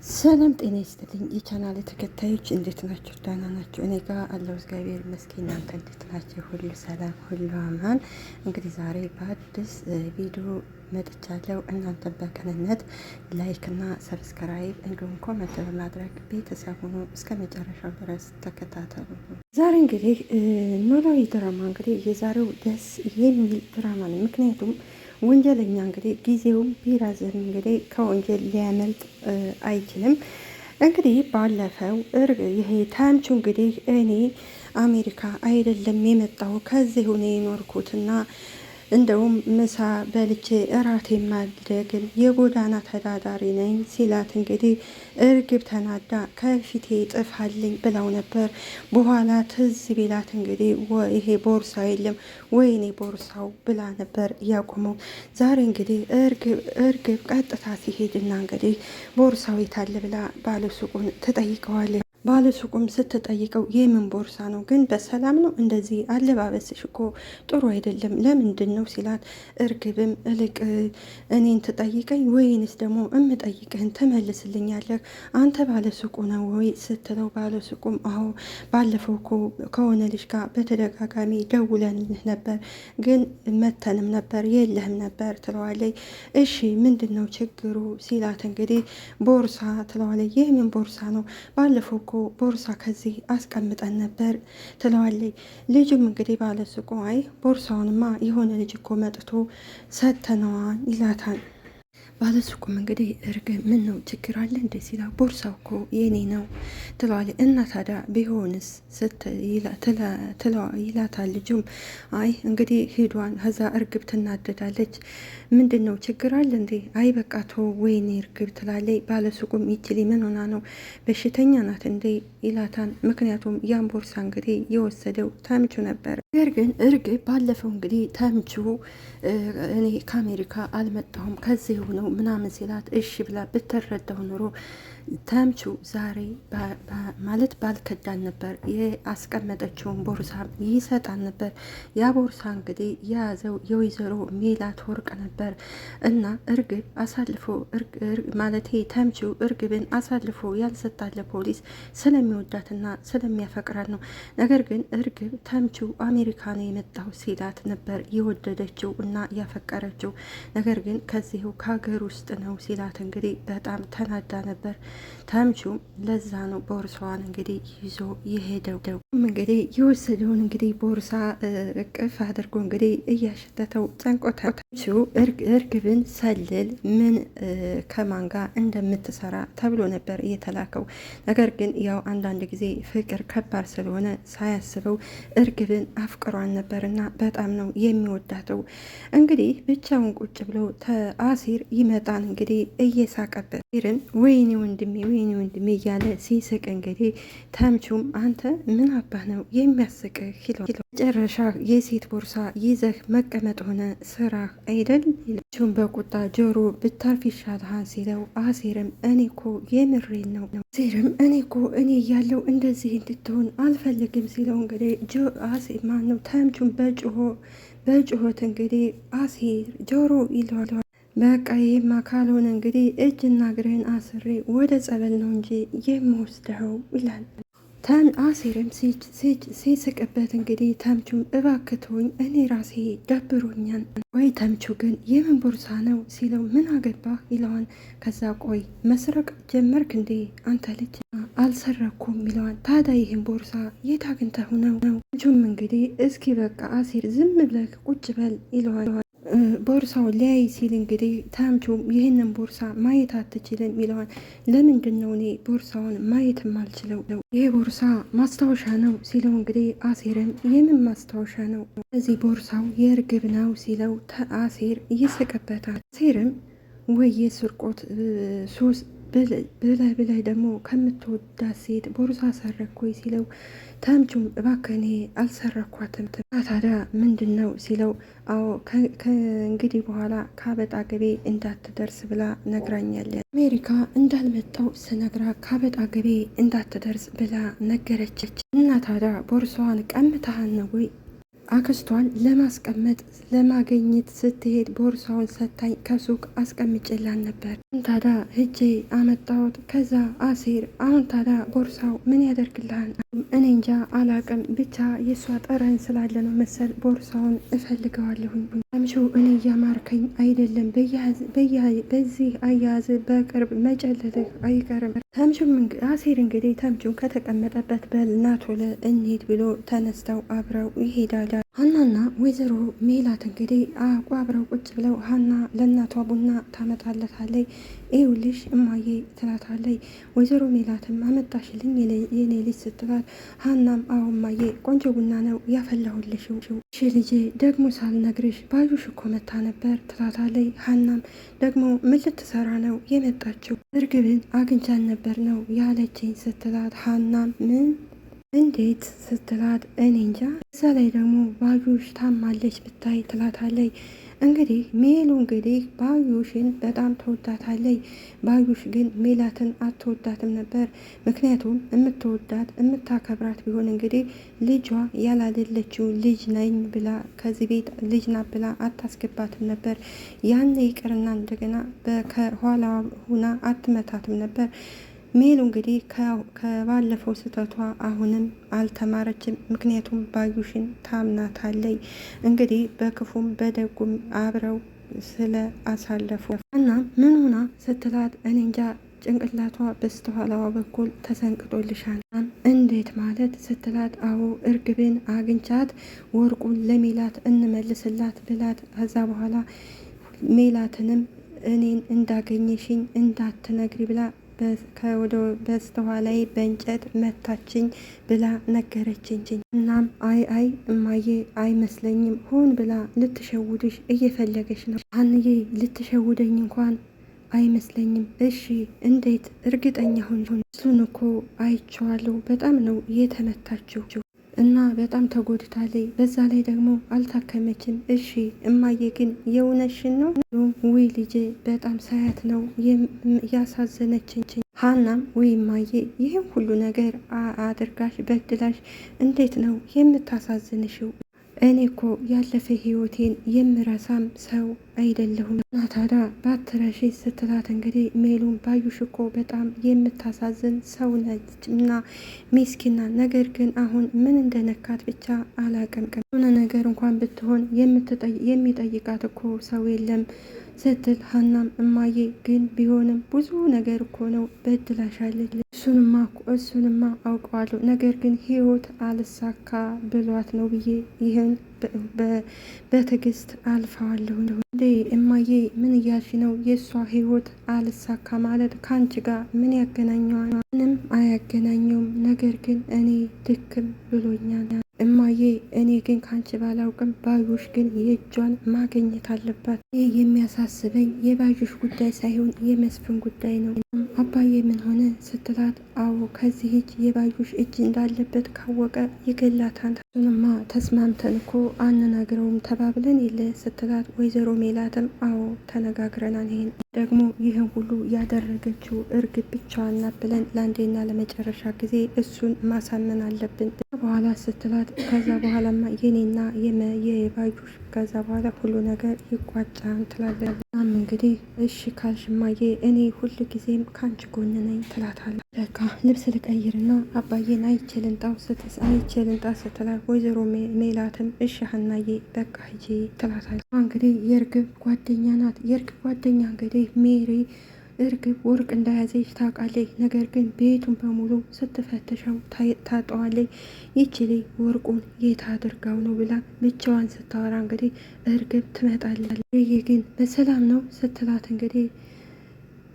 ሰላም ጤና ይስጥልኝ የቻናል ተከታዮች እንዴት ናቸው? ደህና ናቸው? እኔ ጋር አለው እግዚአብሔር ይመስገን። እናንተ እንዴት ናቸው? ሁሉ ሰላም፣ ሁሉ አማን። እንግዲህ ዛሬ በአዲስ ቪዲዮ መጥቻለሁ። እናንተ በቅንነት ላይክ እና ሰብስክራይብ እንዲሁም ኮመንት በማድረግ ቤተሰብ ሆኖ እስከ መጨረሻው ድረስ ተከታተሉ። ዛሬ እንግዲህ ኖላዊ ድራማ እንግዲህ የዛሬው ደስ የሚል ድራማ ነው። ምክንያቱም ወንጀለኛ እንግዲህ ጊዜውም ቢራዘም እንግዲህ ከወንጀል ሊያመልጥ አይችልም። እንግዲህ ባለፈው ይሄ ታምቹ እንግዲህ እኔ አሜሪካ አይደለም የመጣው ከዚህ ሆነ የኖርኩትና እንደውም ምሳ በልቼ እራት የማልደግም የጎዳና ተዳዳሪ ነኝ ሲላት እንግዲህ እርግብ ተናዳ ከፊቴ ጥፋልኝ ብለው ነበር። በኋላ ትዝ ቢላት እንግዲህ ይሄ ቦርሳ የለም ወይኔ ቦርሳው ብላ ነበር ያቆመው። ዛሬ እንግዲህ እርግብ ቀጥታ ሲሄድና እንግዲህ ቦርሳው የታለ ብላ ባለሱቁን ትጠይቀዋለች። ባለሱቁም ስትጠይቀው የምን ቦርሳ ነው ግን በሰላም ነው? እንደዚህ አለባበስሽ እኮ ጥሩ አይደለም ለምንድን ነው ሲላት፣ እርግብም እልቅ እኔን ትጠይቀኝ ወይንስ ደግሞ እምጠይቅህን ትመልስልኛለህ? አንተ ባለሱቁ ነው ወይ ስትለው፣ ባለሱቁም አዎ ባለፈው እኮ ከሆነ ልጅ ጋር በተደጋጋሚ ደውለንልህ ነበር ግን መተንም ነበር የለህም ነበር ትለዋለች። እሺ ምንድን ነው ችግሩ ሲላት፣ እንግዲህ ቦርሳ ትለዋለች። ይህ ምን ቦርሳ ነው? ባለፈው ቦርሳ ከዚህ አስቀምጠን ነበር ትለዋለች። ልጁም እንግዲህ ባለሱቁ አይ ቦርሳውንማ የሆነ ልጅ እኮ መጥቶ ሰተነዋን ይላታል። ባለሱቁም እንግዲህ እርግብ ምን ነው ችግር አለ እንደ ሲላ፣ ቦርሳው እኮ የኔ ነው ትለዋለች። እና ታዲያ ቢሆንስ ይላታል። ልጁም አይ እንግዲህ ሂዷን። ከዛ እርግብ ትናደዳለች። ምንድን ነው ችግር አለ እንዴ? አይ በቃ ቶ ወይኔ እርግብ ትላለች። ባለሱቁም ይችሊ ምን ሆና ነው በሽተኛ ናት እንዴ ይላታል። ምክንያቱም ያን ቦርሳ እንግዲህ የወሰደው ተምቹ ነበር። ነገር ግን እርግብ ባለፈው እንግዲህ ተምቹ እኔ ከአሜሪካ አልመጣሁም ከዚህ ሆነው ምናምን ሲላት እሺ ብላ ብትረዳው ኑሮ ተምቹ ዛሬ ማለት ባልከዳን ነበር የአስቀመጠችውን ቦርሳ ይሰጣን ነበር። ያ ቦርሳ እንግዲህ የያዘው የወይዘሮ ሜላት ወርቅ ነበር እና እርግብ አሳልፎ ማለት ተምቹ እርግብን አሳልፎ ያልሰጣት ለፖሊስ ስለሚወዳትና ስለሚያፈቅራት ነው። ነገር ግን እርግብ ተምቹ አሜሪካ ነው የመጣው ሲላት ነበር የወደደችው እና ያፈቀረችው። ነገር ግን ከዚሁ ከሀገር ውስጥ ነው ሲላት እንግዲህ በጣም ተናዳ ነበር። ተምቹም ለዛ ነው ቦርሳዋን እንግዲህ ይዞ የሄደው። እንግዲህ የወሰደውን እንግዲህ ቦርሳ እቅፍ አድርጎ እንግዲህ እያሸተተው ጨንቆታል። ተምቹ እርግብን ሰልል ምን ከማን ጋር እንደምትሰራ ተብሎ ነበር እየተላከው። ነገር ግን ያው አንዳንድ ጊዜ ፍቅር ከባድ ስለሆነ ሳያስበው እርግብን አፍቅሯን ነበርና በጣም ነው የሚወዳተው። እንግዲህ ብቻውን ቁጭ ብሎ አሲር ይመጣን እንግዲህ እየሳቀበት ሲርን ወይኔ ወንድሜ እያለ ሲስቅ እንግዲህ ተምቹም አንተ ምን አባህ ነው የሚያስቅህ ይለው። መጨረሻ የሴት ቦርሳ ይዘህ መቀመጥ ሆነ ስራ አይደል? ተምቹም በቁጣ ጆሮ ብታርፍ ይሻልሃል ሲለው፣ አሲርም እኔ እኮ የምሬን ነው አሲርም እኔ እኮ እኔ እያለው እንደዚህ እንድትሆን አልፈልግም ሲለው እንግዲህ አሲር ማነው ተምቹም በጩኸት እንግዲህ አሲር ጆሮ ይለዋል። በቃ ይህማ ካልሆነ እንግዲህ እጅና እግርህን አስሬ ወደ ጸበል ነው እንጂ የምወስደው ይላል። አሲርም ሲስቅበት እንግዲህ ተምቹም እባክቶኝ እኔ ራሴ ደብሮኛል። ወይ ተምቹ ግን የምን ቦርሳ ነው ሲለው ምን አገባህ ይለዋል። ከዛ ቆይ መስረቅ ጀመርክ እንዴ አንተ ልጅ? አልሰረኩም ይለዋል። ታዲያ ይህን ቦርሳ የት አግኝተህ ነው? ተምቹም እንግዲህ እስኪ በቃ አሲር ዝም ብለህ ቁጭ በል ይለዋል። ቦርሳውን ሊያይ ሲል እንግዲህ ተምቹም ይህንን ቦርሳ ማየት አትችልም ይለዋል። ለምንድን ነው እኔ ቦርሳውን ማየት የማልችለው? ይህ ቦርሳ ማስታወሻ ነው ሲለው እንግዲህ አሲርም የምን ማስታወሻ ነው? እዚህ ቦርሳው የእርግብ ነው ሲለው አሲር ይስቅበታል። አሲርም ወይ የስርቆት ሱስ ብለህ ደግሞ ከምትወዳት ሴት ቦርሳ ሰረኩኝ ሲለው ተምቹም እባክህ እኔ አልሰረኳትም። ታዲያ ምንድን ነው ሲለው አዎ ከእንግዲህ በኋላ ካበጣ ገቤ እንዳትደርስ ብላ ነግራኛለች። አሜሪካ እንዳልመጣው ስነግራ ካበጣ ገቤ እንዳትደርስ ብላ ነገረችች። እና ታዲያ ቦርሳዋን ቀምተሃል ነው ወይ? አክስቷን ለማስቀመጥ ለማገኘት ስትሄድ ቦርሳውን ሰታኝ ከሱቅ አስቀምጬላን ነበር። ታዲያ ሂጄ አመጣሁት። ከዛ አሴር አሁን ታዲያ ቦርሳው ምን ያደርግልሃል? እኔ እንጃ አላቅም፣ ብቻ የእሷ ጠረን ስላለ ነው መሰል ቦርሳውን እፈልገዋለሁኝ። ተምቹ እኔ እያማርከኝ አይደለም፣ በዚህ አያያዝ በቅርብ መጨለልህ አይቀርም። ተምቹም አሴር እንግዲህ ተምቹን ከተቀመጠበት በል ና ቶሎ እንሂድ ብሎ ተነስተው አብረው ይሄዳል። ሀናና ወይዘሮ ሜላት እንግዲህ አብረው ቁጭ ብለው ሀና ለእናቷ ቡና ታመጣለታለች። ይኸውልሽ እማዬ ትላታለች። ወይዘሮ ሜላትም አመጣሽልኝ የኔ ልጅ ስትላት፣ ሀናም አዎ እማዬ ቆንጆ ቡና ነው ያፈላሁልሽ። እሺ ልጄ ደግሞ ሳልነግርሽ ባዩሽ እኮ መታ ነበር ትላታለች። ሀናም ደግሞ ምን ልትሰራ ነው የመጣችው? እርግብን አግኝቻን ነበር ነው ያለችኝ ስትላት፣ ሀናም ምን እንዴት ስትላት፣ እኔ እንጃ እዛ ላይ ደግሞ ባዩሽ ታማለች ብታይ ትላታለች። እንግዲህ ሜሉ እንግዲህ ባዩሽን በጣም ተወዳታለች። ባዩሽ ግን ሜላትን አትወዳትም ነበር። ምክንያቱም የምትወዳት የምታከብራት ቢሆን እንግዲህ ልጇ ያላደለችው ልጅ ነኝ ብላ ከዚህ ቤት ልጅ ናት ብላ አታስገባትም ነበር። ያን ይቅርና እንደገና ከኋላ ሁና አትመታትም ነበር። ሜሉ እንግዲህ ከባለፈው ስህተቷ አሁንም አልተማረችም። ምክንያቱም ባዩሽን ታምናታለይ። እንግዲህ በክፉም በደጉም አብረው ስለ አሳለፉ እና ምን ሆና ስትላት፣ እኔ እንጃ ጭንቅላቷ በስተኋላዋ በኩል ተሰንቅጦልሻል። እንዴት ማለት ስትላት፣ አዎ እርግብን አግኝቻት ወርቁን ለሜላት እንመልስላት ብላት ከዛ በኋላ ሜላትንም እኔን እንዳገኘሽኝ እንዳትነግሪ ብላ በስተኋላይ በእንጨት መታችኝ ብላ ነገረችኝ። እናም አይ እማዬ አይመስለኝም፣ ሆን ብላ ልትሸውድሽ እየፈለገች ነው። ሀንዬ ልትሸውደኝ እንኳን አይመስለኝም። እሺ እንዴት እርግጠኛ ሁን? እሱን እኮ አይቼዋለሁ። በጣም ነው የተመታችው እና በጣም ተጎድታለች። በዛ ላይ ደግሞ አልታከመችም። እሺ እማዬ ግን የእውነትሽን ነው? ውይ ልጄ በጣም ሳያት ነው ያሳዘነችኝ። ሀናም ውይ እማዬ ይህም ሁሉ ነገር አድርጋሽ በድላሽ እንዴት ነው የምታሳዝንሽው? እኔ እኮ ያለፈ ህይወቴን የምረሳም ሰው አይደለሁም። እና ታዲያ ባትረሺ ስትላት እንግዲህ ሜሉን ባዩሽ እኮ በጣም የምታሳዝን ሰው ነች እና ሚስኪና፣ ነገር ግን አሁን ምን እንደነካት ብቻ አላቀምቅም። ሆነ ነገር እንኳን ብትሆን የሚጠይቃት እኮ ሰው የለም ስትል፣ ሀናም እማዬ ግን ቢሆንም ብዙ ነገር እኮ ነው በድላሻለች። እሱንማ አውቀዋለሁ፣ ነገር ግን ህይወት አልሳካ ብሏት ነው ብዬ ይህን በትዕግስት አልፈዋለሁ። እንዴ እማዬ ምን እያልሽ ነው? የእሷ ህይወት አልሳካ ማለት ከአንቺ ጋር ምን ያገናኘዋል? ምንም አያገናኘውም። ነገር ግን እኔ ድክም ብሎኛል እማዬ። እኔ ግን ካንቺ ባላውቅም ባዩሽ ግን የእጇን ማግኘት አለባት። ይህ የሚያሳስበኝ የባዩሽ ጉዳይ ሳይሆን የመስፍን ጉዳይ ነው። አባዬ ምን ሆነ ስትላት፣ አዎ ከዚህ እጅ የባዩሽ እጅ እንዳለበት ካወቀ ይገላታል። እሱንማ ተስማምተን እኮ አንነግረውም ተባብለን የለ ስትላት፣ ወይዘሮ ሜላትም አዎ ተነጋግረናል። ይሄን ደግሞ ይህን ሁሉ ያደረገችው እርግብ ብቻዋን ናት ብለን ለአንዴና ለመጨረሻ ጊዜ እሱን ማሳመን አለብን በኋላ ስትላት፣ ከዛ በኋላማ የኔና የባዩሽ ከዛ በኋላ ሁሉ ነገር ይቋጫን ትላለች። እናም እንግዲህ እሺ ካልሽማዬ እኔ ሁሉ ጊዜም ከአንቺ ጎን ነኝ ትላታለች። ለካ ልብስ ልቀይርና አባዬን አይቼ ልምጣ ስትላት፣ ወይዘሮ ሜላትም እሺ ሀናዬ በቃ ሂጂ ትላታለች። እንግዲህ የእርግብ ጓደኛ ናት። የእርግብ ጓደኛ እንግዲህ ሜሪ እርግብ ወርቅ እንደያዘች ታውቃለች። ነገር ግን ቤቱን በሙሉ ስትፈትሸው ታጠዋለች። ይችል ወርቁን የት አድርጋው ነው ብላ ብቻዋን ስታወራ እንግዲህ እርግብ ትመጣለች። ይህ ግን በሰላም ነው ስትላት እንግዲህ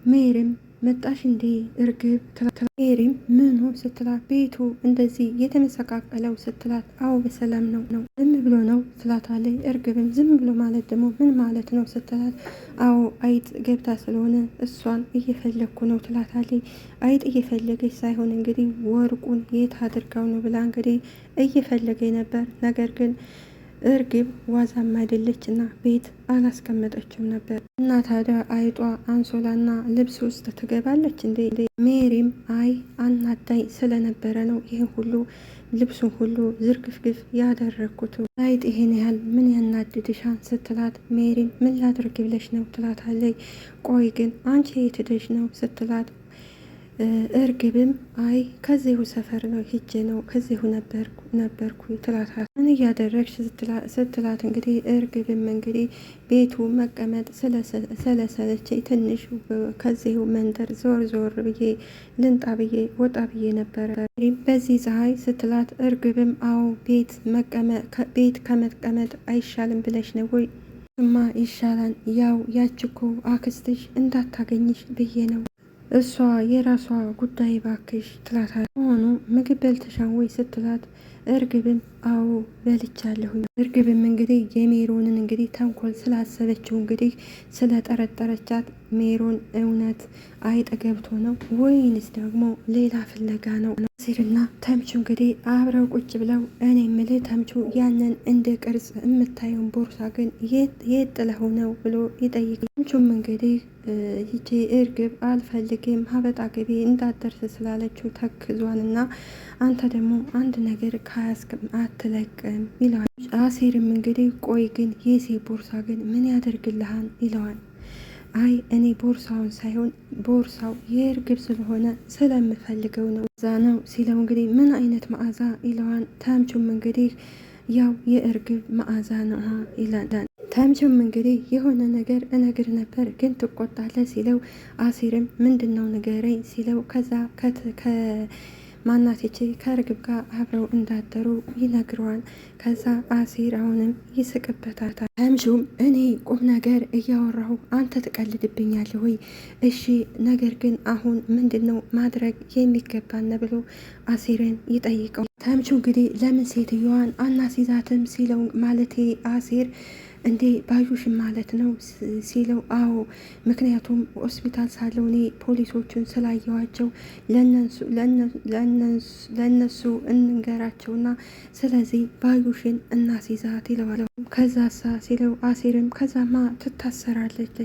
ሜሪም መጣሽ እንዴ እርግብ ትላት። ሜሪም ምኑ ስትላት፣ ቤቱ እንደዚህ የተመሰቃቀለው ስትላት፣ አዎ በሰላም ነው ዝም ብሎ ነው ትላታለች። እርግብም ዝም ብሎ ማለት ደግሞ ምን ማለት ነው ስትላት፣ አዎ አይጥ ገብታ ስለሆነ እሷን እየፈለግኩ ነው ትላታለች። አይጥ እየፈለገች ሳይሆን እንግዲህ ወርቁን የት አድርጋው ነው ብላ እንግዲህ እየፈለገች ነበር። ነገር ግን እርግብ ዋዛም አይደለችና ቤት አላስቀመጠችም ነበር እና ታዲያ አይጧ አንሶላና ልብስ ውስጥ ትገባለች እንዴ? ሜሪም አይ አናዳኝ ስለነበረ ነው ይህን ሁሉ ልብሱን ሁሉ ዝርግፍግፍ ያደረግኩት። አይጥ ይሄን ያህል ምን ያናድድሻን ስትላት፣ ሜሪም ምን ላድርግ ብለሽ ነው ትላታለች። ቆይ ግን አንቺ የት ሄደሽ ነው ስትላት፣ እርግብም አይ ከዚሁ ሰፈር ነው ሂጄ ነው ከዚሁ ነበርኩ ትላታለች። ምን እያደረግሽ ስትላት፣ እንግዲህ እርግብም እንግዲህ ቤቱ መቀመጥ ስለሰለቸ ትንሽ ከዚሁ መንደር ዞር ብዬ ልንጣ ብዬ ወጣ ብዬ ነበረ በዚህ ፀሐይ ስትላት፣ እርግብም አዎ ቤት ከመቀመጥ አይሻልም ብለሽ ነው ወይ? እማ ይሻላል፣ ያው ያችኮ አክስትሽ እንዳታገኝሽ ብዬ ነው እሷ የራሷ ጉዳይ ባክሽ ትላታለች። ሆኖ ምግብ በልተሻን ወይ ስትላት፣ እርግብም አዎ በልቻለሁ። እርግብም እንግዲህ የሜሮንን እንግዲህ ተንኮል ስላሰበችው እንግዲህ ስለጠረጠረቻት ሜሮን እውነት አይጥ ገብቶ ነው ወይንስ ደግሞ ሌላ ፍለጋ ነው? አሲርና ተምቹ እንግዲህ አብረው ቁጭ ብለው እኔ የምልህ ተምቹ ያንን እንደ ቅርጽ የምታየውን ቦርሳ ግን የት ጥለኸው ነው ብሎ ይጠይቅ። ተምቹም እንግዲህ ይቺ እርግብ አልፈልግም ሀበጣ ገቤ እንዳደርስ ስላለችው ተክዟንና አንተ ደግሞ አንድ ነገር ካያስክም አትለቅም ይለዋል። አሲርም እንግዲህ ቆይ ግን የሴ ቦርሳ ግን ምን ያደርግልሃል ይለዋል። አይ እኔ ቦርሳውን ሳይሆን ቦርሳው የእርግብ ስለሆነ ስለምፈልገው ነው እዛ ነው ሲለው፣ እንግዲህ ምን አይነት መዓዛ ይለዋል። ተምቹም እንግዲህ ያው የእርግብ መዓዛ ነው ይላል። ተምቹም እንግዲህ የሆነ ነገር እነግር ነበር ግን ትቆጣለህ ሲለው፣ አሲርም ምንድን ነው ንገረኝ ሲለው፣ ከዛ ማናትቼ ከእርግብ ጋር አብረው እንዳደሩ ይነግረዋል። ከዛ አሲር አሁንም ይስቅበታል። ተምቹም እኔ ቁም ነገር እያወራሁ አንተ ትቀልድብኛለህ ወይ? እሺ ነገር ግን አሁን ምንድን ነው ማድረግ የሚገባን ብሎ አሲርን ይጠይቀው። ተምቹ እንግዲህ ለምን ሴትዮዋን አናሲዛትም ሲለው፣ ማለቴ አሲር እንዴ ባዩሽን ማለት ነው ሲለው፣ አዎ ምክንያቱም ሆስፒታል ሳለው እኔ ፖሊሶቹን ስላየዋቸው ለነሱ እንንገራቸውና ስለዚህ ባዩሽን እናስይዛት ይለዋል። ከዛሳ ሲለው፣ አሲርም ከዛማ ትታሰራለች።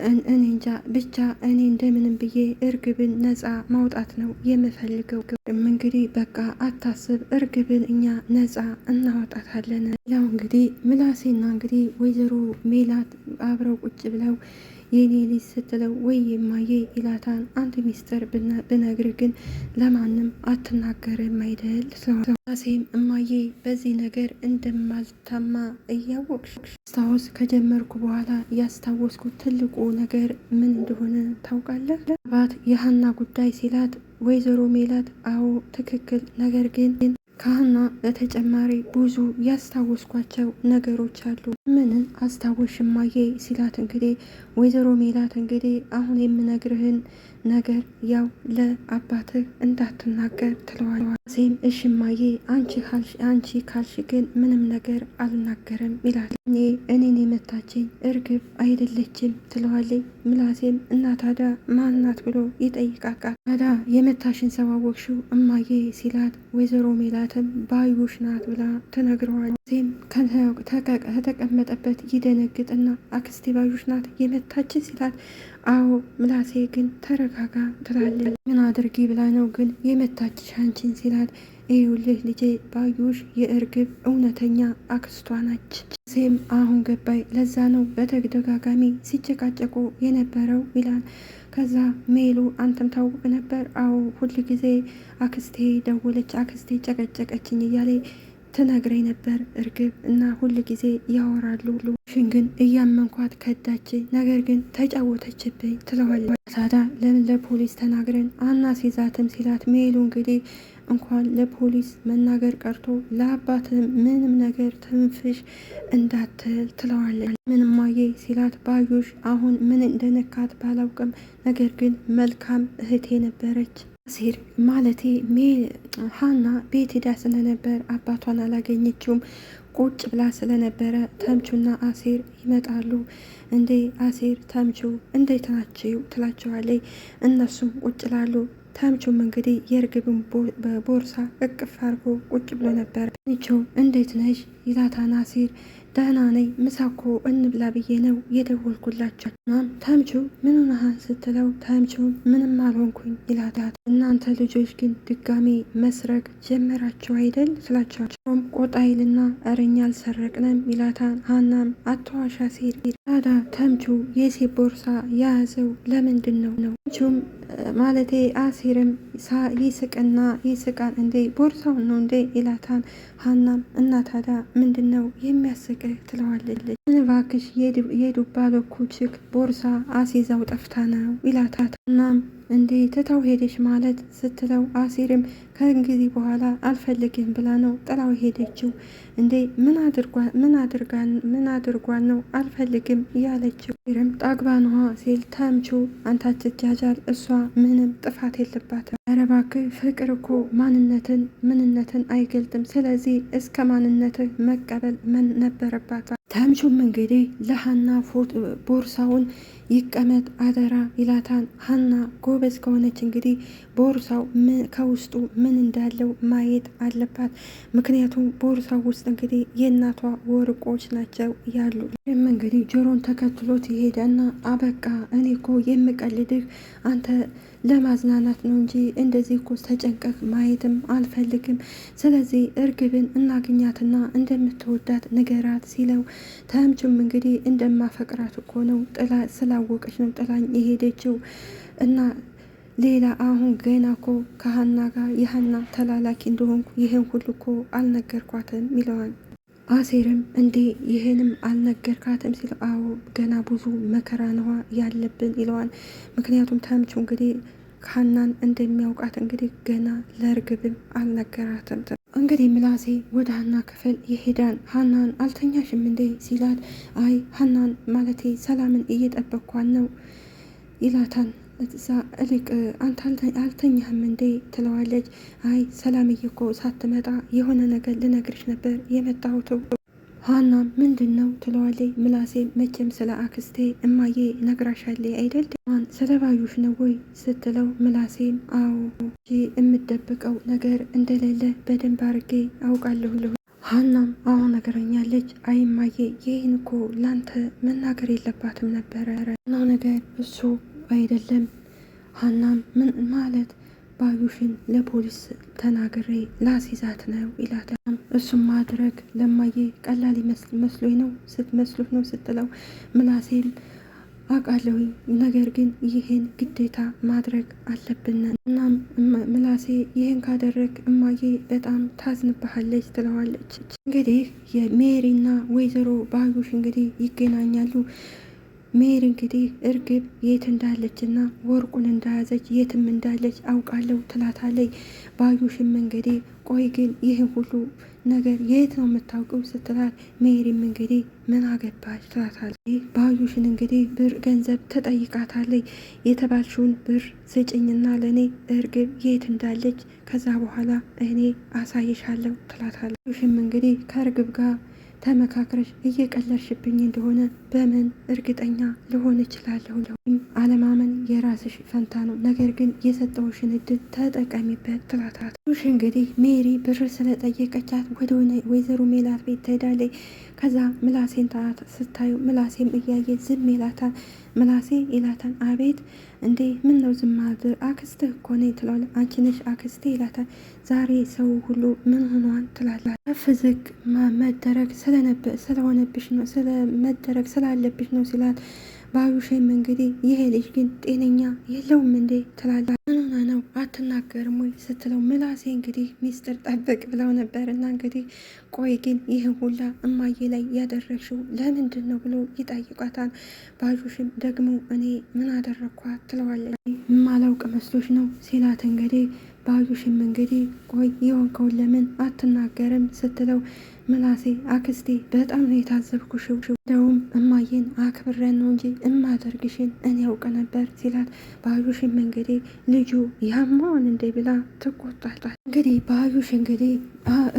እኔ እንጃ ብቻ እኔ እንደምንም ብዬ እርግብን ነፃ ማውጣት ነው የምፈልገው። እንግዲህ በቃ አታስብ፣ እርግብን እኛ ነፃ እናወጣታለን። ያው እንግዲህ ምላሴና እንግዲህ ወይዘሮ ሜላት አብረው ቁጭ ብለው የኔ ልጅ ስትለው፣ ወይ የማዬ ይላታን፣ አንድ ሚስጥር ብነግር ግን ለማንም አትናገርም አይደል? ምላሴም እማዬ በዚህ ነገር እንደማልታማ እያወቅሽ ስታወስ ከጀመርኩ በኋላ ያስታወስኩት ትልቁ ነገር ምን እንደሆነ ታውቃለህ? ባት የሀና ጉዳይ ሲላት፣ ወይዘሮ ሜላት አዎ ትክክል፣ ነገር ግን ከሀና በተጨማሪ ብዙ ያስታወስኳቸው ነገሮች አሉ። ምንን አስታወሽ እማዬ ሲላት፣ እንግዲህ ወይዘሮ ሜላት እንግዲህ አሁን የምነግርህን ነገር ያው ለአባትህ እንዳትናገር ትለዋለች። ሴም እሺ እማዬ አንቺ ካልሽ ግን ምንም ነገር አልናገርም ይላል። እኔን የመታችኝ እርግብ አይደለችም ትለዋለች። ምላሴም እና ታዲያ ማናት ብሎ ይጠይቃቃል። ታዲያ የመታሽን ሰው አወቅሽው እማዬ ሲላት፣ ወይዘሮ ሜላትም ባዩሽ ናት ብላ ትነግረዋለች። ሴም ከተቀመጠበት ይደነግጥና አክስቴ ባዩሽ ናት የመታች ሲላት፣ አዎ ምላሴ ግን ተረጋጋ ትላለች። ምን አድርጊ ብላ ነው ግን የመታችሽ አንቺን ሲላት፣ ይኸውልህ ልጄ ባዩሽ የእርግብ እውነተኛ አክስቷ ናች። ሴም አሁን ገባይ፣ ለዛ ነው በተደጋጋሚ ሲጨቃጨቁ የነበረው ይላል። ከዛ ሜሉ አንተም ታውቅ ነበር? አዎ ሁል ጊዜ አክስቴ ደወለች፣ አክስቴ ጨቀጨቀችኝ እያለ ትነግረኝ ነበር እርግብ እና ሁል ጊዜ ያወራሉ። ሽን ግን እያመንኳት ከዳች፣ ነገር ግን ተጫወተችብኝ ትለዋለች። ታዲያ ለምን ለፖሊስ ተናግረን አናስይዛትም ሲላት፣ ሜሉ እንግዲህ እንኳን ለፖሊስ መናገር ቀርቶ ለአባትም ምንም ነገር ትንፍሽ እንዳትል ትለዋለች። ምንም ማየ ሲላት፣ ባዩሽ አሁን ምን እንደነካት ባላውቅም ነገር ግን መልካም እህቴ ነበረች። አሲር ማለቴ ሀና ቤት ሄዳ ስለነበር አባቷን አላገኘችውም። ቁጭ ብላ ስለነበረ ተምቹና አሴር ይመጣሉ። እንዴ አሴር ተምቹ እንዴት ናችሁ ትላቸዋለች። እነሱም ቁጭ ላሉ። ተምቹም እንግዲህ የእርግብን ቦርሳ እቅፍ አድርጎ ቁጭ ብሎ ነበር። ኒቸው እንዴት ነሽ ይላታል አሴር። ደህና ነኝ፣ ምሳ እኮ እንብላ ብዬ ነው የደወልኩላቸው። እናም ተምቹ ምን ሆነሃል ስትለው ተምቹ ምንም አልሆንኩኝ ይላታል። እናንተ ልጆች ግን ድጋሜ መስረቅ ጀመራቸው አይደል ስላቸውም ቆጣይልና እረኛ አልሰረቅንም ይላታል። ሀናም አተዋሻ ሴር ታዲያ ተምቹ የሴት ቦርሳ የያዘው ለምንድን ነው? ተምቹም ማለቴ አሴርም ይስቅና ይስቃል። እንዴ ቦርሳውን ነው እንዴ ይላታል። ሀናም እና ታዲያ ምንድን ነው የሚያስቅህ ትለዋለች። እባክሽ የዱባ ለኩችክ ቦርሳ አሲዛው ጠፍታ ነው ይላታል። እናም እንዴ ትታው ሄደች ማለት ስትለው አሴርም ከእንግዲህ በኋላ አልፈልግም ብላ ነው ጥላው ሄደችው። እንዴ ምን አድርጓን ነው አልፈልግም ያለችው? አሴርም ጣግባንዋ ሲል ተምቹ አንተ አትጃጃል፣ እሷ ምንም ጥፋት የለባትም። ኧረ እባክህ ፍቅር እኮ ምንነትን አይገልጥም። ስለዚህ እስከ ማንነትህ መቀበል ነበረባታል። ተምቹም እንግዲህ ለሀና ቦርሳውን ይቀመጥ አደራ ይላታል። ሀና ጎበዝ ከሆነች እንግዲህ ቦርሳው ከውስጡ ምን እንዳለው ማየት አለባት። ምክንያቱም ቦርሳው ውስጥ እንግዲህ የእናቷ ወርቆች ናቸው ያሉ። እንግዲህ ጆሮን ተከትሎት ይሄዳና አበቃ እኔ እኮ የምቀልድህ አንተ ለማዝናናት ነው እንጂ እንደዚህ እኮ ተጨንቀህ ማየትም አልፈልግም። ስለዚህ እርግብን እናግኛትና እንደምትወዳት ንገራት ሲለው ተምቹም እንግዲህ እንደማፈቅራት እኮ ነው ስላወቀች ነው ጥላኝ የሄደችው እና ሌላ አሁን ገና እኮ ከሀና ጋር የሀና ተላላኪ እንደሆንኩ ይህን ሁሉ እኮ አልነገርኳትም ይለዋል። አሴርም እንዴ ይህንም አልነገርካትም ሲለው አዎ ገና ብዙ መከራ ነዋ ያለብን ይለዋል። ምክንያቱም ተምቹ እንግዲህ ሀናን እንደሚያውቃት እንግዲህ ገና ለእርግብም አልነገራትም። እንግዲህ ምላሴ ወደ ሀና ክፍል ይሄዳል። ሀናን አልተኛሽም እንዴ ሲላት አይ ሀናን ማለቴ ሰላምን እየጠበኳን ነው ይላታል። እዛ እልቅ አንተ አልተኛህም እንዴ ትለዋለች። አይ ሰላምዬ እኮ ሳትመጣ የሆነ ነገር ልነግርሽ ነበር የመጣሁት። ሀናም ምንድን ነው ትለዋለች። ምላሴ መቼም ስለ አክስቴ እማዬ ነግራሻለች አይደል? ስለ ባዩሽ ነው ወይ ስትለው ምላሴም አዎ የምደብቀው ነገር እንደሌለ በደንብ አድርጌ አውቃለሁ። ሀናም አሁን ነገረኛለች። አይ እማዬ ይህን እኮ ላንተ መናገር የለባትም ነበረ ነው ነገር እሱ አይደለም። ሀናም ምን ማለት ባዩሽን ለፖሊስ ተናግሬ ላሲዛት ነው ይላታል። እሱም ማድረግ ለማየ ቀላል መስሎኝ ነው ስትመስሉት ነው ስትለው ምላሴም አውቃለሁ፣ ነገር ግን ይህን ግዴታ ማድረግ አለብን። እናም ምላሴ ይህን ካደረግ እማዬ በጣም ታዝንብሃለች ትለዋለች። እንግዲህ የሜሪና ወይዘሮ ባዩሽ እንግዲህ ይገናኛሉ። ሜሪ እንግዲህ እርግብ የት እንዳለች እና ወርቁን እንዳያዘች የትም እንዳለች አውቃለሁ ትላታለች። ባዩሽም እንግዲህ ቆይ ግን ይህን ሁሉ ነገር የት ነው የምታውቀው ስትላት ሜሪም እንግዲህ ምን አገባች ትላታለች። ባዩሽን እንግዲህ ብር ገንዘብ ትጠይቃታለች። የተባልሽውን ብር ስጭኝና ለእኔ እርግብ የት እንዳለች ከዛ በኋላ እኔ አሳይሻለሁ ትላታለች። ባዩሽም እንግዲህ ከእርግብ ጋር ተመካክረሽ እየቀለርሽብኝ እንደሆነ በምን እርግጠኛ ልሆን እችላለሁ? አለማመን የራስሽ ፈንታ ነው፣ ነገር ግን የሰጠውሽን እድል ተጠቀሚበት ትላታት። ሽ እንግዲህ ሜሪ ብር ስለጠየቀቻት ወደ ወይዘሮ ሜላት ቤት ትሄዳለች። ከዛ ምላሴን ስታዩ ምላሴም እያየ ዝም ይላታል። ምላሴ ይላታል። አቤት እንዴ ምን ነው ዝም አድር? አክስትህ እኮ ነኝ ትላለች። አንቺ ነሽ አክስቴ ይላታል። ዛሬ ሰው ሁሉ ምን ሆኗን ትላለች። ከፍ ዝቅ መደረግ ስለሆነብሽ ነው ስለመደረግ ስላለብሽ ነው ሲላት ባዩሽም እንግዲህ ይሄ ልጅ ግን ጤነኛ የለውም እንዴ ትላለች። ምን ሆነ ነው አትናገርም ወይ ስትለው ምላሴ እንግዲህ ሚስጥር ጠብቅ ብለው ነበር እና እንግዲህ ቆይ ግን ይህን ሁላ እማዬ ላይ ያደረግሽው ለምንድን ነው ብሎ ይጠይቋታል። ባዩሽም ደግሞ እኔ ምን አደረግኳት ትለዋለች። ማላውቅ መስሎች ነው ሲላት እንግዲህ ባዩሽም እንግዲህ ቆይ የሆንከውን ለምን አትናገርም ስትለው ምላሴ አክስቴ በጣም ነው የታዘብኩሽ፣ እንደውም እማዬን አክብረን ነው እንጂ እማደርግሽን እኔ ያውቅ ነበር ሲላት ባዩሽም እንግዲህ ልጁ ያማውን እንደ ብላ ትቆጣጣል። እንግዲህ ባዩሽ እንግዲህ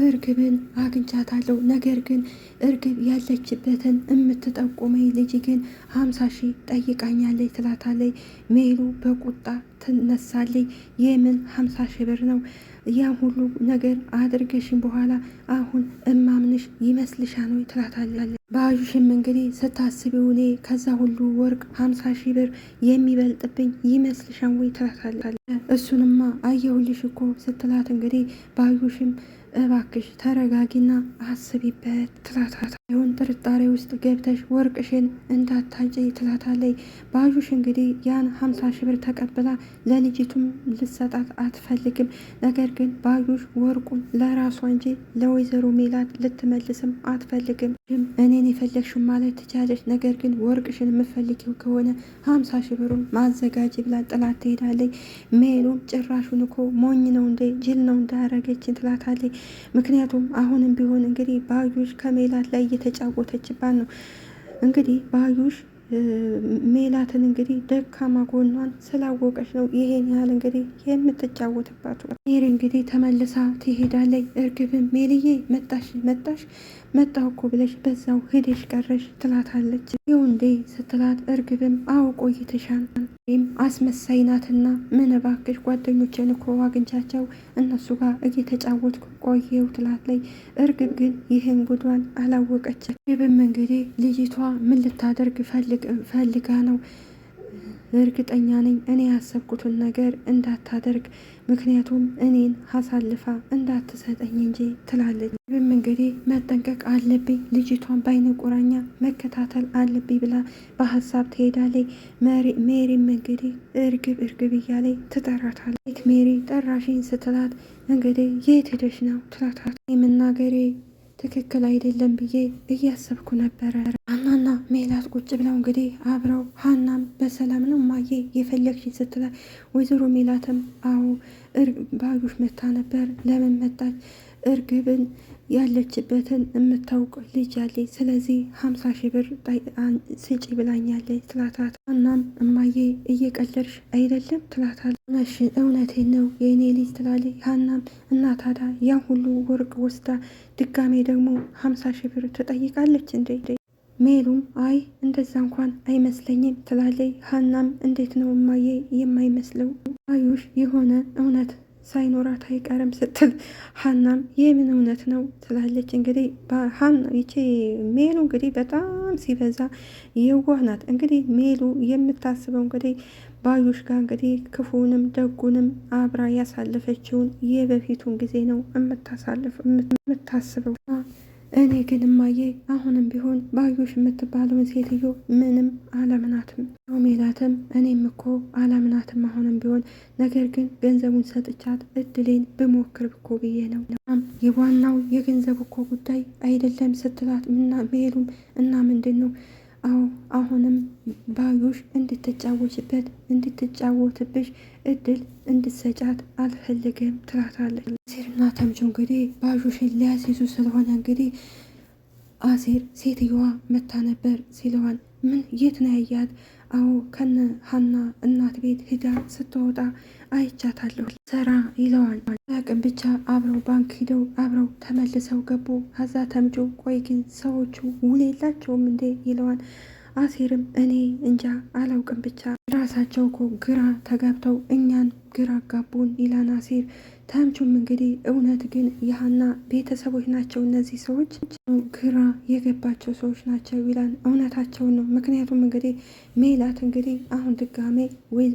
እርግብን አግኝቻታለሁ። ነገር ግን እርግብ ያለችበትን የምትጠቁመኝ ልጅ ግን 50 ሺህ ጠይቃኛለች ትላታለች። ሜሉ በቁጣ ትነሳለች። የምን 50 ሺህ ብር ነው? ያ ሁሉ ነገር አድርገሽን በኋላ አሁን እማምንሽ ይመስልሻል ወይ ትላታለች። ባዩሽም እንግዲህ ስታስቢው እኔ ከዛ ሁሉ ወርቅ 50 ሺህ ብር የሚበልጥብኝ ይመስልሻል ወይ ትላታለች። እሱንማ አየሁልሽ እኮ ስትላት እንግዲህ ባዩሽም እባክሽ ተረጋጊና አስቢበት ትላታለች። ይሁን ጥርጣሬ ውስጥ ገብተሽ ወርቅሽን እንዳታጭ ትላታለች። ባዩሽ እንግዲህ ያን 50 ሺህ ብር ተቀብላ ለልጅቱም ልሰጣት አትፈልግም። ነገር ግን ባዩሽ ወርቁን ለራሷ እንጂ ለወይዘሮ ሜላት ልትመልስም አትፈልግም። እኔን የፈለግሽው ማለት ትቻለሽ፣ ነገር ግን ወርቅሽን የምፈልጊው ከሆነ 50 ሺህ ብሩን ማዘጋጅ ብላ ጥላት ትሄዳለች። ሜሉም ጭራሹን እኮ ሞኝ ነው እንደ ጅል ነው እንዳያረገችን ትላታለች። ምክንያቱም አሁንም ቢሆን እንግዲህ ባዩሽ ከሜላት ላይ እየተጫወተችባት ነው። እንግዲህ ባዩሽ ሜላትን እንግዲህ ደካማ ጎኗን ስላወቀች ነው ይሄን ያህል እንግዲህ የምትጫወትባት። ሜሪ እንግዲህ ተመልሳ ትሄዳለች። እርግብም ሜልዬ መጣሽ መጣሁ እኮ ብለሽ በዛው ሂደሽ ቀረሽ ትላታለች። ይኸው እንዴ ስትላት እርግብም አዎ ቆይተሻል፣ ወይም አስመሳይ ናትና ምን እባክሽ ጓደኞቼን እኮ አግኝቻቸው እነሱ ጋር እየተጫወትኩ ቆየው ትላለች። እርግብ ግን ይህን ጉዷን አላወቀች። እርግብም እንግዲህ ልጅቷ ምን ልታደርግ ፈልጋ ነው? እርግጠኛ ነኝ እኔ ያሰብኩትን ነገር እንዳታደርግ፣ ምክንያቱም እኔን አሳልፋ እንዳትሰጠኝ እንጂ ትላለች። እርግብም እንግዲህ መጠንቀቅ አለብኝ፣ ልጅቷን በአይነ ቁራኛ መከታተል አለብኝ ብላ በሀሳብ ትሄዳለች። ሜሪም እንግዲህ እርግብ እያለች ትጠራታለች። ሜሪ ጠራሽኝ ስትላት እንግዲህ የት ሄደሽ ነው ትላታለች። የመናገሬ ትክክል አይደለም ብዬ እያሰብኩ ነበረ። ሀናና ሜላት ቁጭ ብለው እንግዲህ አብረው ሀናም በሰላም ነው ማየ የፈለግሽኝ ስትላት፣ ወይዘሮ ሜላትም አዎ ባዩሽ መታ ነበር። ለምን መጣች? እርግብን ያለችበትን የምታውቅ ልጅ አለች፣ ስለዚህ 50 ሺህ ብር ስጪ ብላኛለች ትላታት። ሀናም እማዬ እየቀለድሽ አይደለም ትላታል። እውነቴን ነው የእኔ ልጅ ትላለች። ሀናም እና ታዲያ ያን ሁሉ ወርቅ ወስዳ ድጋሜ ደግሞ 50 ሺህ ብር ትጠይቃለች እንዴ? ሜሉም አይ እንደዛ እንኳን አይመስለኝም ትላለች። ሀናም እንዴት ነው እማዬ የማይመስለው? ባዩሽ የሆነ እውነት ሳይኖራት አይቀርም ስትል፣ ሀናም የምን እውነት ነው ትላለች። እንግዲህ ይቺ ሜሉ እንግዲህ በጣም ሲበዛ የዋህ ናት። እንግዲህ ሜሉ የምታስበው እንግዲህ ባዩሽ ጋር እንግዲህ ክፉንም ደጉንም አብራ ያሳለፈችውን የበፊቱን ጊዜ ነው የምታስበው። እኔ ግን እማዬ አሁንም ቢሆን ባዩሽ የምትባለውን ሴትዮ ምንም አላምናትም። ሜላትም እኔም እኮ አላምናትም አሁንም ቢሆን፣ ነገር ግን ገንዘቡን ሰጥቻት እድሌን ብሞክር እኮ ብዬ ነው። የዋናው የገንዘብ እኮ ጉዳይ አይደለም ስትላት ሜሉም እና ምንድን ነው? አዎ አሁንም ባዩሽ እንድትጫወትብሽ እድል እንድትሰጫት አልፈልግም ትላታለች። አሴርና ተምቹ እንግዲህ ባዩሽን ሊያስይዙ ስለሆነ እንግዲህ አሴር ሴትዮዋ መታ ነበር ሲለዋል። ምን የት ነው ያያት? አዎ ከነ ሀና እናት ቤት ሂዳ ስትወጣ አይቻታለሁ ሰራ ይለዋል። አቅም ብቻ አብረው ባንክ ሂደው አብረው ተመልሰው ገቡ። ከዛ ተምቹ ቆይ ግን ሰዎቹ ውል የላቸውም እንዴ ይለዋል። አሴርም እኔ እንጃ አላውቅም፣ ብቻ ራሳቸው እኮ ግራ ተጋብተው እኛን ግራ አጋቡን ይላል አሴር። ተምቹም እንግዲህ እውነት ግን የሀና ቤተሰቦች ናቸው እነዚህ ሰዎች? ግራ የገባቸው ሰዎች ናቸው ይላል። እውነታቸውን ነው። ምክንያቱም እንግዲህ ሜላት እንግዲህ አሁን ድጋሜ ወይ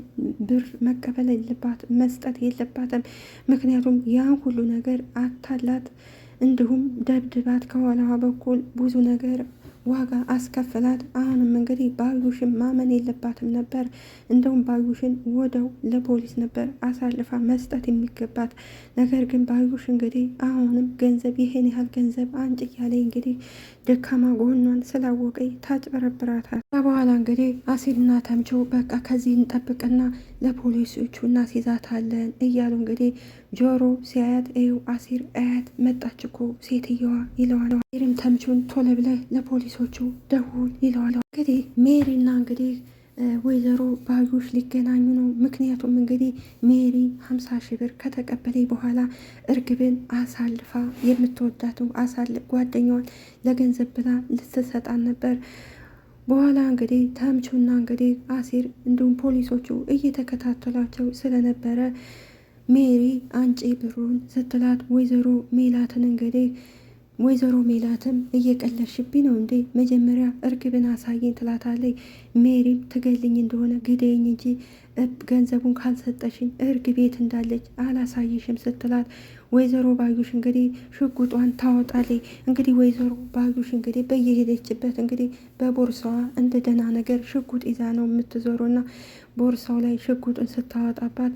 ብር መቀበል የለባት መስጠት የለባትም። ምክንያቱም ያን ሁሉ ነገር አታላት፣ እንዲሁም ደብድባት፣ ከኋላዋ በኩል ብዙ ነገር ዋጋ አስከፍላት። አሁንም እንግዲህ ባዩሽን ማመን የለባትም ነበር። እንደውም ባዩሽን ወደው ለፖሊስ ነበር አሳልፋ መስጠት የሚገባት። ነገር ግን ባዩሽ እንግዲህ አሁንም ገንዘብ ይሄን ያህል ገንዘብ አንጭ እያለ እንግዲህ ደካማ ጎኗን ስላወቀኝ ታጭበረብራታል። በኋላ እንግዲህ አሴርና ተምቹ በቃ ከዚህ እንጠብቅና ለፖሊሶቹ እናስይዛታለን እያሉ እንግዲህ ጆሮ ሲያያት ይኸው አሴር አያት መጣች እኮ ሴትየዋ ይለዋል። አሴርም ተምቹን ቶሎ ብለህ ለፖሊሶቹ ደውል ይለዋል። እንግዲህ ሜሪና እንግዲህ ወይዘሮ ባዩሽ ሊገናኙ ነው። ምክንያቱም እንግዲህ ሜሪ 50 ሺህ ብር ከተቀበለ በኋላ እርግብን አሳልፋ የምትወዳቱ ጓደኛዋን ለገንዘብ ብላ ልትሰጣን ነበር። በኋላ እንግዲህ ተምቹና እንግዲህ አሲር እንዲሁም ፖሊሶቹ እየተከታተሏቸው ስለነበረ ሜሪ አንጪ ብሩን ስትላት ወይዘሮ ሜላትም እየቀለድሽብኝ ነው እንዴ? መጀመሪያ እርግብን አሳየኝ ትላታለች። ሜሪም ትገልኝ እንደሆነ ግደኝ እንጂ ገንዘቡን ካልሰጠሽኝ እርግብ የት እንዳለች አላሳይሽም ስትላት ወይዘሮ ባዩሽ እንግዲህ ሽጉጧን ታወጣለች። እንግዲህ ወይዘሮ ባዩሽ እንግዲህ በየሄደችበት እንግዲህ በቦርሳዋ እንደ ደህና ነገር ሽጉጥ ይዛ ነው የምትዞሩና ቦርሳው ላይ ሽጉጡን ስታወጣባት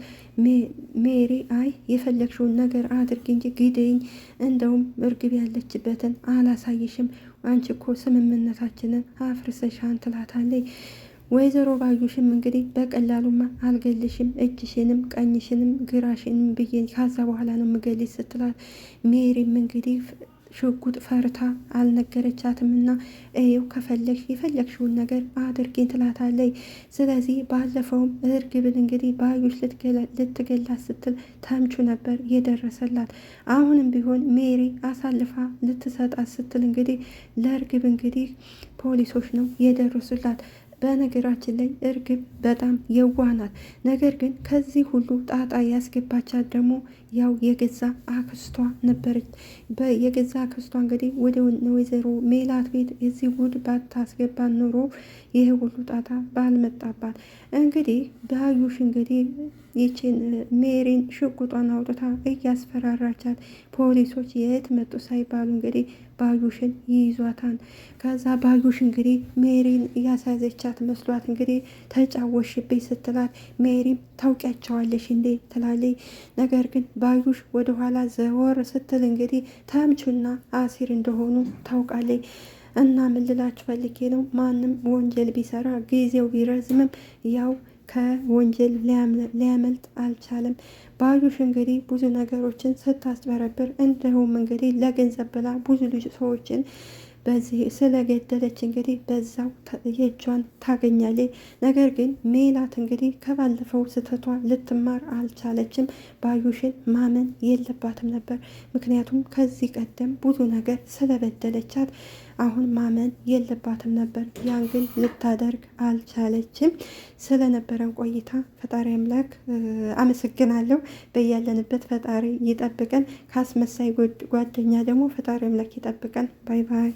ሜሪ አይ የፈለግሽውን ነገር አድርግ እንጂ ግደኝ፣ እንደውም እርግብ ያለችበትን አላሳይሽም፣ አንቺ እኮ ስምምነታችንን አፍርሰሻን ትላታለች። ወይዘሮ ባዩሽም እንግዲህ በቀላሉማ አልገልሽም፣ እጅሽንም ቀኝሽንም ግራሽንም ብዬ ካዛ በኋላ ነው ምገልሽ ስትላት ሜሪም እንግዲህ ሽጉጥ ፈርታ አልነገረቻትም እና ይኸው ከፈለግሽ የፈለግሽውን ነገር አድርጊኝ ትላታለች። ስለዚህ ባለፈውም እርግብን እንግዲህ ባዩሽ ልትገላት ስትል ተምቹ ነበር የደረሰላት። አሁንም ቢሆን ሜሪ አሳልፋ ልትሰጣት ስትል እንግዲህ ለእርግብ እንግዲህ ፖሊሶች ነው የደረሱላት። በነገራችን ላይ እርግብ በጣም የዋህ ናት። ነገር ግን ከዚህ ሁሉ ጣጣ ያስገባቻት ደግሞ ያው የገዛ አክስቷ ነበረች። የገዛ አክስቷ እንግዲህ ወደ ወይዘሮ ሜላት ቤት የዚህ ጉድ ባታስገባ ኑሮ ይህ ሁሉ ጣጣ ባልመጣባት። እንግዲህ ባዩሽ እንግዲህ ይችን ሜሪን ሽጉጧን አውጥታ እያስፈራራቻት ፖሊሶች የት መጡ ሳይባሉ እንግዲህ ባዩሽን ይይዟታል። ከዛ ባዩሽ እንግዲህ ሜሪን እያሳዘቻት መስሏት እንግዲህ ተጫወሽብኝ ስትላት ሜሪም ታውቂያቸዋለሽ እንዴ ትላለች። ነገር ግን ባዩሽ ወደኋላ ዘወር ስትል እንግዲህ ተምቹና አሲር እንደሆኑ ታውቃለች። እና ምን ልላችሁ ፈልጌ ነው፣ ማንም ወንጀል ቢሰራ ጊዜው ቢረዝምም ያው ከወንጀል ሊያመልጥ አልቻለም። ባዩሽ እንግዲህ ብዙ ነገሮችን ስታስበረብር እንዲሁም እንግዲህ ለገንዘብ ብላ ብዙ ልጅ ሰዎችን በዚህ ስለገደለች እንግዲህ በዛው የእጇን ታገኛለች። ነገር ግን ሜላት እንግዲህ ከባለፈው ስህተቷ ልትማር አልቻለችም። ባዩሽን ማመን የለባትም ነበር። ምክንያቱም ከዚህ ቀደም ብዙ ነገር ስለበደለቻት አሁን ማመን የለባትም ነበር። ያን ግን ልታደርግ አልቻለችም። ስለነበረን ቆይታ ፈጣሪ አምላክ አመሰግናለሁ። በያለንበት ፈጣሪ ይጠብቀን። ካስመሳይ ጓደኛ ደግሞ ፈጣሪ አምላክ ይጠብቀን። ባይ ባይ።